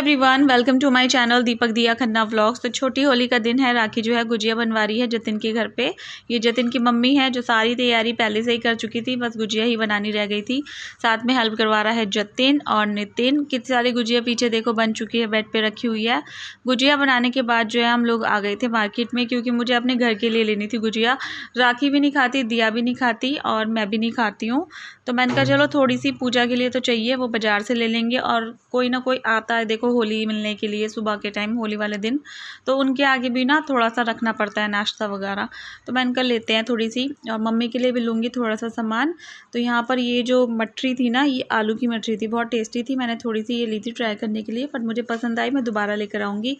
Everyone, welcome to my channel Deepak Diya Khanna vlogs. तो छोटी होली का दिन है। राखी जो है गुजिया बनवा रही है जतिन के घर पे। ये जतिन की मम्मी है जो सारी तैयारी पहले से ही कर चुकी थी, बस गुजिया ही बनानी रह गई थी। साथ में हेल्प करवा रहा है जतिन और नितिन। कितनी सारी गुजिया पीछे देखो बन चुकी है, बेड पे रखी हुई है। गुजिया बनाने के बाद जो है हम लोग आ गए थे मार्केट में, क्योंकि मुझे अपने घर के लिए लेनी थी गुजिया। राखी भी नहीं खाती, दिया भी नहीं खाती और मैं भी नहीं खाती हूँ। तो मैंने कहा चलो थोड़ी सी पूजा के लिए तो चाहिए, वो बाज़ार से ले लेंगे। और कोई ना कोई आता है देखो होली मिलने के लिए सुबह के टाइम, होली वाले दिन, तो उनके आगे भी ना थोड़ा सा रखना पड़ता है नाश्ता वगैरह। तो मैंने कहा लेते हैं थोड़ी सी, और मम्मी के लिए भी लूँगी थोड़ा सा सामान। तो यहाँ पर ये जो मटरी थी ना, ये आलू की मटरी थी, बहुत टेस्टी थी। मैंने थोड़ी सी ये ली थी ट्राई करने के लिए, बट मुझे पसंद आई, मैं दोबारा लेकर आऊँगी।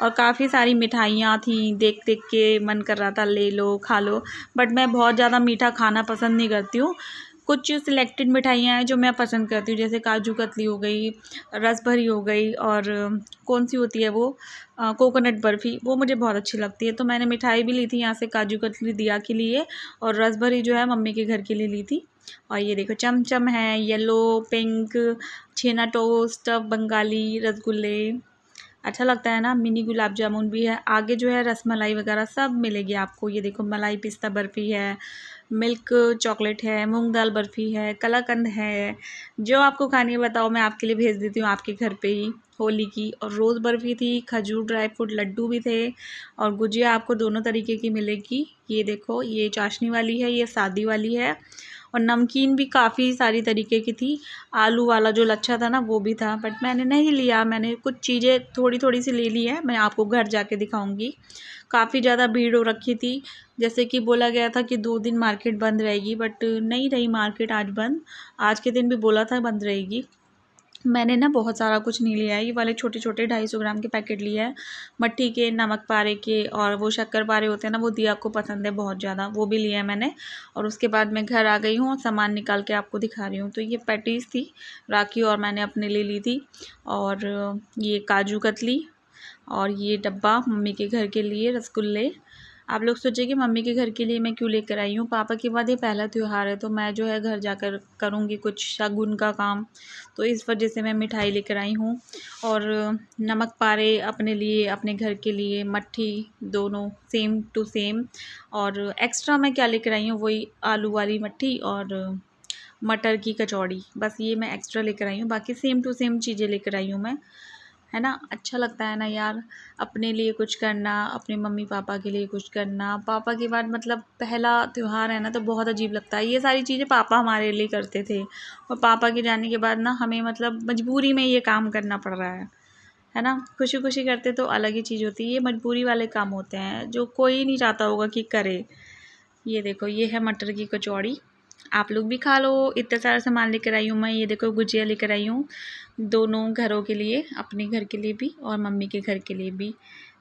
और काफ़ी सारी मिठाइयाँ थी, देख देख के मन कर रहा था ले लो खा लो, बट मैं बहुत ज़्यादा मीठा खाना पसंद नहीं करती हूँ। कुछ सिलेक्टेड मिठाइयाँ हैं जो मैं पसंद करती हूँ, जैसे काजू कतली हो गई, रस भरी हो गई, और कौन सी होती है वो कोकोनट बर्फ़ी, वो मुझे बहुत अच्छी लगती है। तो मैंने मिठाई भी ली थी यहाँ से, काजू कतली दिया के लिए, और रस भरी जो है मम्मी के घर के लिए ली थी। और ये देखो चमचम है, येलो पिंक, छेना टोस्ट, बंगाली रसगुल्ले, अच्छा लगता है ना। मिनी गुलाब जामुन भी है, आगे जो है रसमलाई वगैरह सब मिलेगी आपको। ये देखो मलाई पिस्ता बर्फ़ी है, मिल्क चॉकलेट है, मूंग दाल बर्फ़ी है, कलाकंद है। जो आपको खानी है बताओ, मैं आपके लिए भेज देती हूँ आपके घर पे ही होली की। और रोज़ बर्फ़ी थी, खजूर ड्राई फ्रूट लड्डू भी थे, और गुजिया आपको दोनों तरीके की मिलेगी। ये देखो, ये चाशनी वाली है, ये सादी वाली है। और नमकीन भी काफ़ी सारी तरीके की थी। आलू वाला जो लच्छा था ना वो भी था, बट मैंने नहीं लिया। मैंने कुछ चीज़ें थोड़ी थोड़ी सी ले ली है, मैं आपको घर जाके दिखाऊंगी। काफ़ी ज़्यादा भीड़ हो रखी थी, जैसे कि बोला गया था कि 2 दिन मार्केट बंद रहेगी, बट नहीं रही मार्केट आज बंद। आज के दिन भी बोला था बंद रहेगी। मैंने ना बहुत सारा कुछ नहीं लिया है, ये वाले छोटे छोटे 250 ग्राम के पैकेट लिए हैं मट्ठी के, नमक पारे के, और वो शक्कर पारे होते हैं ना, वो दिया को पसंद है बहुत ज़्यादा, वो भी लिया है मैंने। और उसके बाद मैं घर आ गई हूँ, सामान निकाल के आपको दिखा रही हूँ। तो ये पैटीज़ थी राखी, और मैंने अपने लिए ली थी। और ये काजू कतली, और ये डब्बा मम्मी के घर के लिए रसगुल्ले। आप लोग सोचे कि मम्मी के घर के लिए मैं क्यों लेकर आई हूँ, पापा के बाद ये पहला त्यौहार है, तो मैं जो है घर जाकर करूँगी कुछ शगुन का काम, तो इस वजह से मैं मिठाई लेकर आई हूँ। और नमक पारे अपने लिए, अपने घर के लिए, मट्ठी, दोनों सेम टू सेम। और एक्स्ट्रा मैं क्या लेकर आई हूँ, वही आलू वाली मट्ठी और मटर की कचौड़ी, बस ये मैं एक्स्ट्रा लेकर आई हूँ। बाकी सेम टू सेम चीज़ें लेकर आई हूँ मैं, है ना। अच्छा लगता है ना यार, अपने लिए कुछ करना, अपने मम्मी पापा के लिए कुछ करना। पापा के बाद मतलब पहला त्यौहार है ना, तो बहुत अजीब लगता है। ये सारी चीज़ें पापा हमारे लिए करते थे, और पापा के जाने के बाद ना हमें मतलब मजबूरी में ये काम करना पड़ रहा है ना। खुशी खुशी करते तो अलग ही चीज़ होती है, ये मजबूरी वाले काम होते हैं जो कोई नहीं चाहता होगा कि करे। ये देखो, ये है मटर की कचौड़ी, आप लोग भी खा लो। इतना सारा सामान लेकर आई हूँ मैं। ये देखो गुजिया लेकर आई हूँ, दोनों घरों के लिए, अपने घर के लिए भी और मम्मी के घर के लिए भी।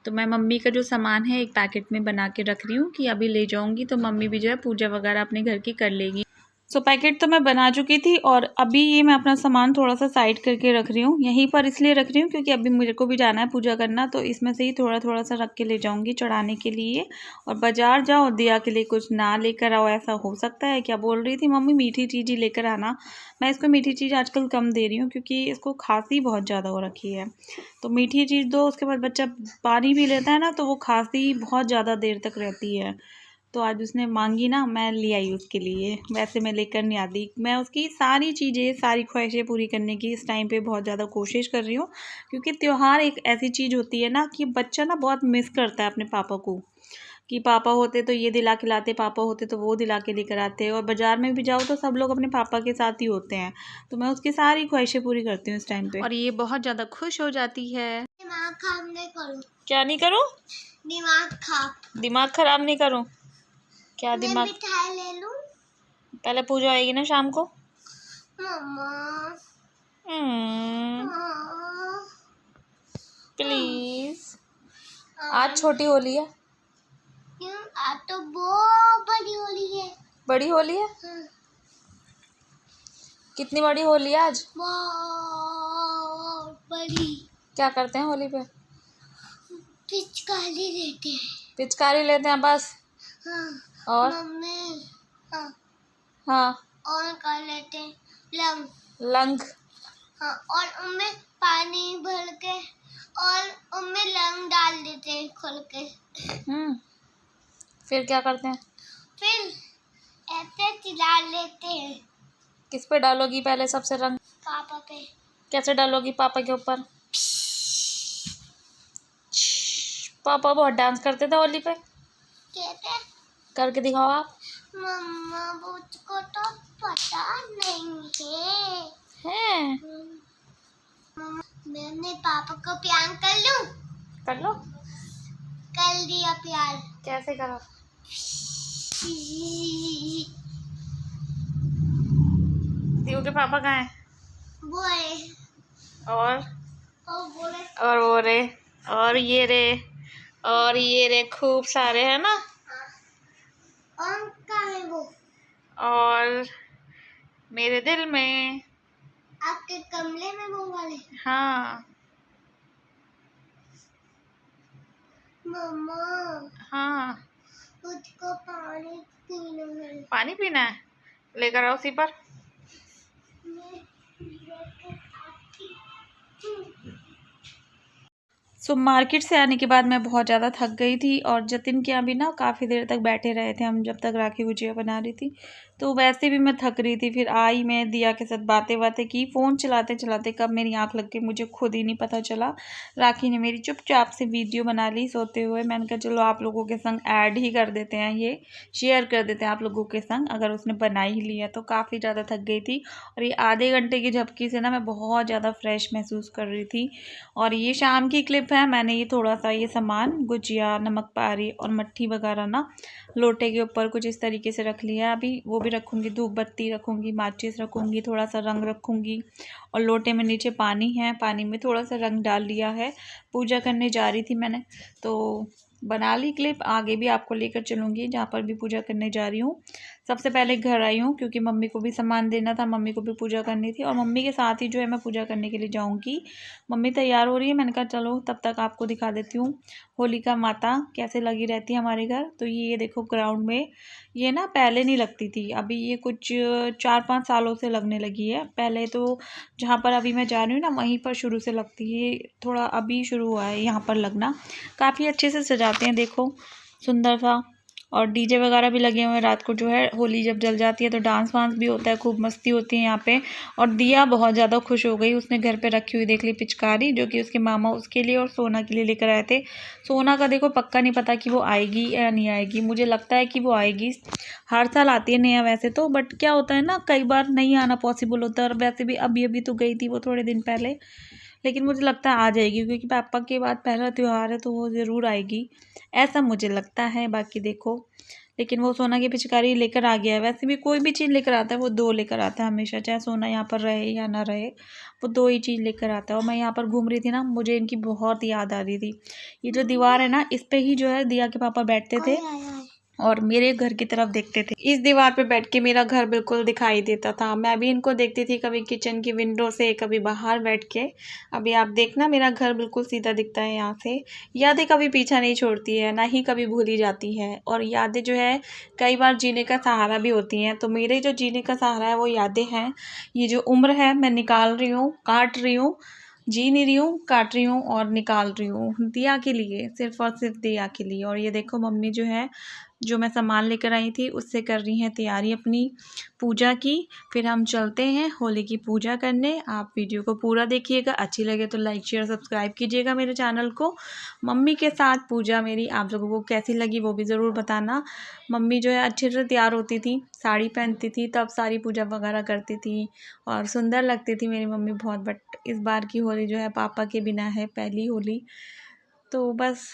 तो मैं मम्मी का जो सामान है एक पैकेट में बना के रख रही हूँ कि अभी ले जाऊँगी तो मम्मी भी जो है पूजा वगैरह अपने घर की कर लेगी। सो पैकेट तो मैं बना चुकी थी, और अभी ये मैं अपना सामान थोड़ा सा साइड करके रख रही हूँ, यहीं पर इसलिए रख रही हूँ क्योंकि अभी मुझे को भी जाना है पूजा करना, तो इसमें से ही थोड़ा थोड़ा सा रख के ले जाऊँगी चढ़ाने के लिए। और बाज़ार जाओ दिया के लिए कुछ ना लेकर आओ, ऐसा हो सकता है क्या। बोल रही थी मम्मी मीठी चीज़ ही लेकर आना। मैं इसको मीठी चीज़ आजकल कम दे रही हूँ, क्योंकि इसको खांसी बहुत ज़्यादा हो रखी है। तो मीठी चीज़ दो, उसके बाद बच्चा पानी भी लेता है ना, तो वो खांसी बहुत ज़्यादा देर तक रहती है। तो आज उसने मांगी ना, मैं ले आई उसके लिए, वैसे मैं लेकर नहीं आती। मैं उसकी सारी चीज़ें, सारी ख्वाहिशें पूरी करने की इस टाइम पे बहुत ज़्यादा कोशिश कर रही हूँ, क्योंकि त्यौहार एक ऐसी चीज़ होती है ना कि बच्चा ना बहुत मिस करता है अपने पापा को, कि पापा होते तो ये दिला के लाते, पापा होते तो वो दिला के लेकर आते। और बाज़ार में भी जाओ तो सब लोग अपने पापा के साथ ही होते हैं, तो मैं उसकी सारी ख्वाहिशें पूरी करती हूँ इस टाइम पे, और ये बहुत ज़्यादा खुश हो जाती है। दिमाग खराब नहीं करूँ। क्या नहीं करूँ? दिमाग खराब नहीं करूँ? क्या दिमाग? मिठाई ले लूं? पहले पूजा आएगी ना शाम को। मम्मा प्लीज, आज छोटी होली है। आज तो बहुत बड़ी होली है। बड़ी होली है? कितनी बड़ी होली है आज? बहुत बड़ी। क्या करते हैं होली पे? पिचकारी लेते हैं। पिचकारी लेते हैं बस? हाँ। और मम्मी हाँ, हाँ, और कर लेते हैं लंग। लंग। हाँ, और उनमें पानी भर के और उनमें रंग डाल देते हैं खोल के। फिर क्या करते हैं? फिर ऐसे चिल्ला लेते हैं। किस पे डालोगी पहले सबसे रंग? पापा पे। कैसे डालोगी पापा के ऊपर? पापा बहुत डांस करते थे होली पे। कहते करके दिखाओ आप। मम्मा मुझको तो पता नहीं है। हैं? मम्मा मैंने पापा को प्यार कर लूं? कर लो। कर दिया प्यार। कैसे करो? दीव के पापा कहाँ हैं? बोले और बोले और वो रे और ये रे खूब सारे है ना। और कहाँ है वो? और मेरे दिल में। आपके कमरे में वो वाले? हाँ मम्मा हाँ। मुझको पानी पीना है। पानी पीना है? लेकर आओ उसी पर। मैं लेकर आती हूँ। सो मार्केट से आने के बाद मैं बहुत ज़्यादा थक गई थी और जतिन के यहाँ भी ना काफ़ी देर तक बैठे रहे थे हम, जब तक राखी गुजिया बना रही थी। तो वैसे भी मैं थक रही थी। फिर आई, मैं दिया के साथ बातें की। फ़ोन चलाते चलाते कब मेरी आँख लग गई मुझे खुद ही नहीं पता चला। राखी ने मेरी चुपचाप से वीडियो बना ली सोते हुए। मैंने कहा चलो आप लोगों के संग ऐड ही कर देते हैं, ये शेयर कर देते हैं आप लोगों के संग, अगर उसने बना ही लिया तो। काफ़ी ज़्यादा थक गई थी और ये आधे घंटे की झपकी से ना मैं बहुत ज़्यादा फ्रेश महसूस कर रही थी। और ये शाम की क्लिप है। मैंने ये थोड़ा सा ये सामान गुजिया, नमक पारी और मट्ठी वगैरह ना लोटे के ऊपर कुछ इस तरीके से रख लिया। अभी वो भी रखूँगी, धूप बत्ती रखूँगी, माचिस रखूँगी, थोड़ा सा रंग रखूँगी। और लोटे में नीचे पानी है, पानी में थोड़ा सा रंग डाल लिया है। पूजा करने जा रही थी मैंने, तो बना ली क्लिप। आगे भी आपको लेकर चलूँगी जहाँ पर भी पूजा करने जा रही हूँ। सबसे पहले घर आई हूँ क्योंकि मम्मी को भी सामान देना था, मम्मी को भी पूजा करनी थी और मम्मी के साथ ही जो है मैं पूजा करने के लिए जाऊँगी। मम्मी तैयार हो रही है, मैंने कहा चलो तब तक आपको दिखा देती हूँ होलिका माता कैसे लगी रहती है हमारे घर। तो ये देखो ग्राउंड में, ये ना पहले नहीं लगती थी, अभी ये कुछ 4-5 सालों से लगने लगी है। पहले तो जहाँ पर अभी मैं जा रही हूँ ना वहीं पर शुरू से लगती है, थोड़ा अभी शुरू हुआ है यहाँ पर लगना। काफ़ी अच्छे से सजाते हैं, देखो सुंदर सा। और डीजे वगैरह भी लगे हुए हैं। रात को जो है होली जब जल जाती है तो डांस वांस भी होता है, खूब मस्ती होती है यहाँ पे। और दिया बहुत ज़्यादा खुश हो गई, उसने घर पे रखी हुई देख ली पिचकारी, जो कि उसके मामा उसके लिए और सोना के लिए लेकर आए थे। सोना का देखो पक्का नहीं पता कि वो आएगी या नहीं आएगी, मुझे लगता है कि वो आएगी। हर साल आती है नया वैसे तो, बट क्या होता है ना कई बार नहीं आना पॉसिबल होता है। और वैसे भी अभी अभी तो गई थी वो थोड़े दिन पहले, लेकिन मुझे लगता है आ जाएगी क्योंकि पापा के बाद पहला त्यौहार है तो वो ज़रूर आएगी, ऐसा मुझे लगता है। बाकी देखो, लेकिन वो सोना की पिचकारी लेकर आ गया है। वैसे भी कोई भी चीज़ लेकर आता है वो 2 लेकर आता है हमेशा, चाहे सोना यहाँ पर रहे या ना रहे, वो 2 ही चीज़ लेकर आता है। और मैं यहाँ पर घूम रही थी ना, मुझे इनकी बहुत याद आ रही थी। ये जो दीवार है ना, इस पर ही जो है दिया के पापा बैठते थे और मेरे घर की तरफ देखते थे। इस दीवार पे बैठ के मेरा घर बिल्कुल दिखाई देता था। मैं भी इनको देखती थी, कभी किचन की विंडो से, कभी बाहर बैठ के। अभी आप देखना मेरा घर बिल्कुल सीधा दिखता है यहाँ से। यादें कभी पीछा नहीं छोड़ती है, ना ही कभी भूली जाती है। और यादें जो है कई बार जीने का सहारा भी होती हैं। तो मेरे जो जीने का सहारा है वो यादें हैं। ये जो उम्र है मैं निकाल रही हूँ, काट रही हूँ, जी नहीं रही हूँ, काट रही हूँ और निकाल रही हूँ दिया के लिए, सिर्फ और सिर्फ दिया के लिए। और ये देखो मम्मी जो है, जो मैं सामान लेकर आई थी उससे कर रही हैं तैयारी अपनी पूजा की। फिर हम चलते हैं होली की पूजा करने। आप वीडियो को पूरा देखिएगा, अच्छी लगे तो लाइक शेयर सब्सक्राइब कीजिएगा मेरे चैनल को। मम्मी के साथ पूजा मेरी आप लोगों को कैसी लगी वो भी ज़रूर बताना। मम्मी जो है अच्छे से तैयार होती थी, साड़ी पहनती थी, तब सारी पूजा वगैरह करती थी और सुंदर लगती थी मेरी मम्मी बहुत। बट इस बार की होली जो है पापा के बिना है, पहली होली, तो बस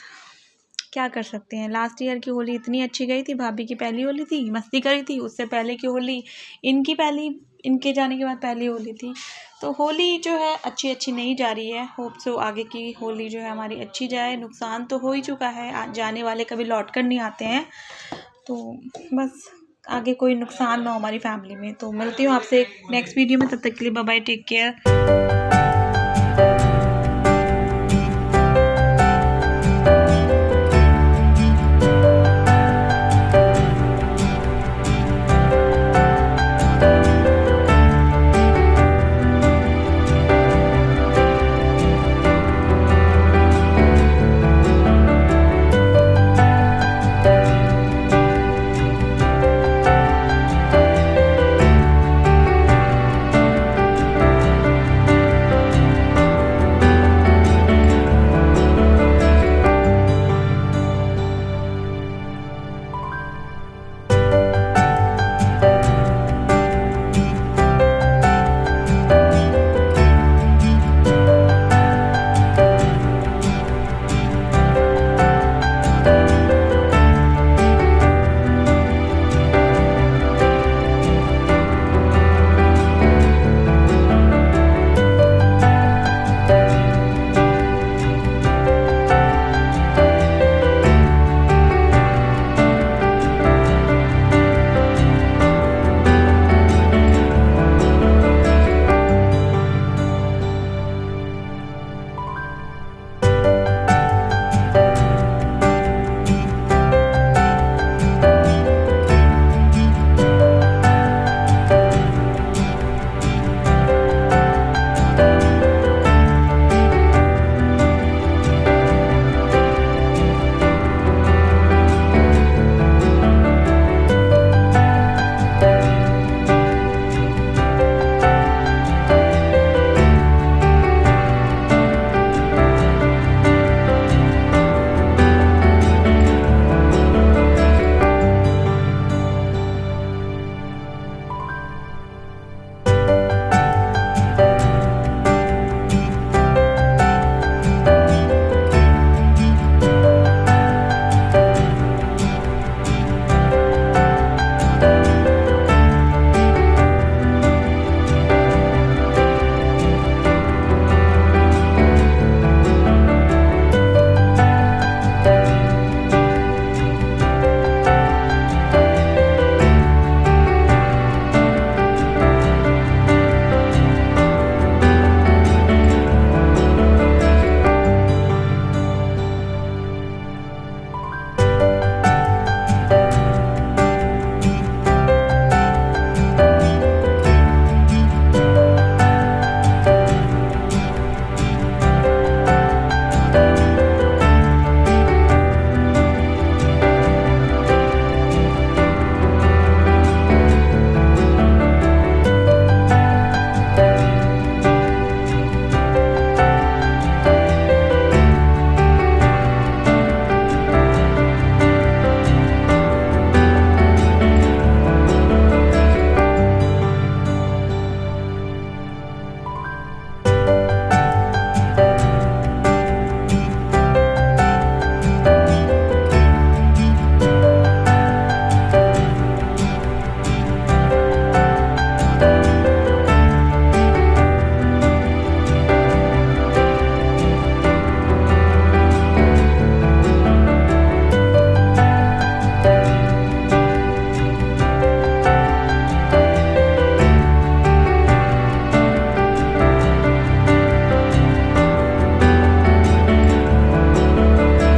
क्या कर सकते हैं। लास्ट ईयर की होली इतनी अच्छी गई थी, भाभी की पहली होली थी, मस्ती करी थी। उससे पहले की होली इनके जाने के बाद पहली होली थी। तो होली जो है अच्छी नहीं जा रही है। होप सो आगे की होली जो है हमारी अच्छी जाए। नुकसान तो हो ही चुका है, जाने वाले कभी लौट कर नहीं आते हैं, तो बस आगे कोई नुकसान ना हो हमारी फैमिली में। तो मिलती हूँ आपसे नेक्स्ट वीडियो में, तब तक के लिए बाय बाय, टेक केयर।